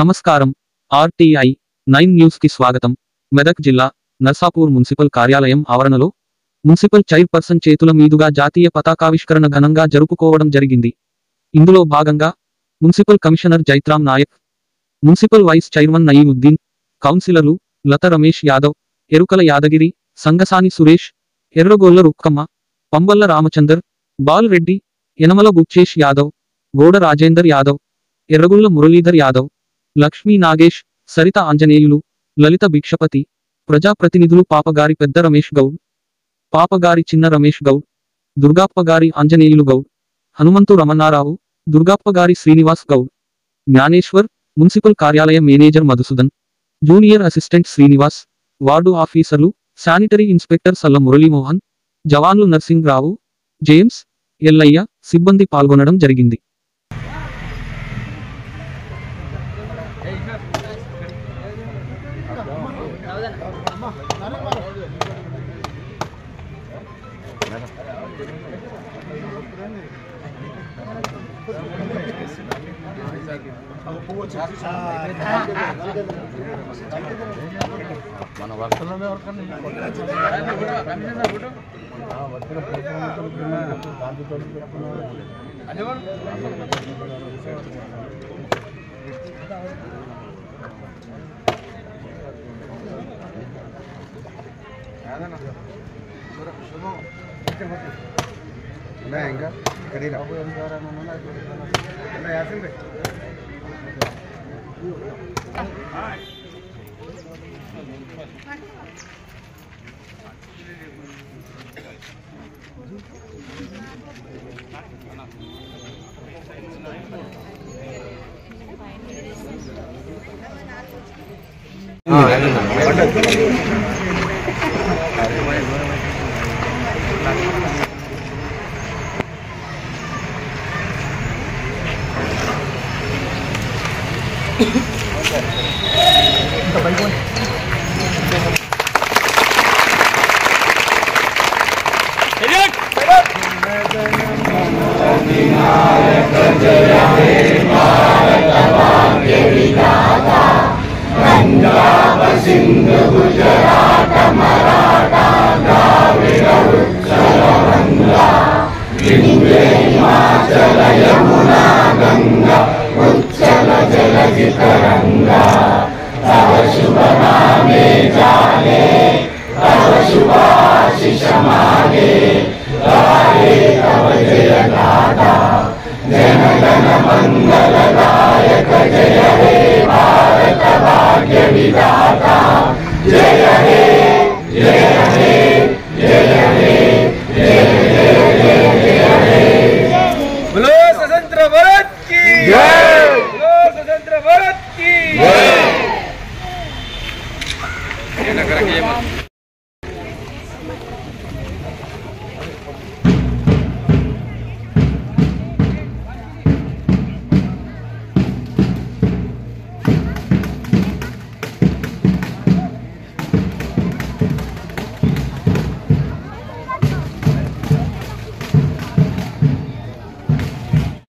నమస్కారం. RTI 9 news కి స్వాగతం. మెదక్ జిల్లా నర్సాపూర్ మున్సిపల్ కార్యాలయం ఆవరణలో మున్సిపల్ చైర్పర్సన్ చేతుల మీదుగా జాతీయ పతాకావిష్కరణ ఘనంగా జరుపుకోవడం జరిగింది. ఇందులో భాగంగా municipal commissioner Jaitram Naik, municipal vice chairman Nayeemuddin, కౌన్సిలర్లు లత రమేష్ యాదవ్, ఎరుకల యాదగిరి, సంగసాని సురేష్, ఎర్రగోళ్ల రుక్కమ్మ, పంబల్ల రామచందర్, బాల్ రెడ్డి, యనమల బుచ్చేష్ యాదవ్, గోడ రాజేందర్ యాదవ్, ఎర్రగుళ్ల మురళీధర్ యాదవ్, లక్ష్మీ నాగేష్, సరిత ఆంజనేయులు, లలిత భిక్షపతి, ప్రజాప్రతినిధులు పాపగారి పెద్ద రమేష్ గౌడ్, పాపగారి చిన్న రమేష్ గౌడ్, దుర్గాప్పగారి ఆంజనేయులు గౌడ్, హనుమంతు రమణారావు, దుర్గాప్పగారి శ్రీనివాస్ గౌడ్, జ్ఞానేశ్వర్, మున్సిపల్ కార్యాలయ manager Madhusudan, junior assistant Srinivas, ward ఆఫీసర్లు, శానిటరీ ఇన్స్పెక్టర్ సల్ల మురళీమోహన్, జవాన్లు నర్సింగ్ రావు, జేమ్స్, ఎల్లయ్య, సిబ్బంది పాల్గొనడం జరిగింది. మన వర్షంలోనే ఇంకా సింధు గుజరాత మరాఠా ద్రావిడ ఉత్కళ వంగా వింధ్య హిమాచల యమునా గంగా ఉచ్చల జలధి తరంగా తవ శుభ నామే జానే తవ శుభాశిష మాగే గాయే తవ జయ గాథా జన గణ మంగళ దాయక జయ హే భారత భాగ్య విధాता जय हे जय हे जय हे जय जय जय हे बोलो स्वतंत्र भारत की जय बोलो स्वतंत्र भारत की जय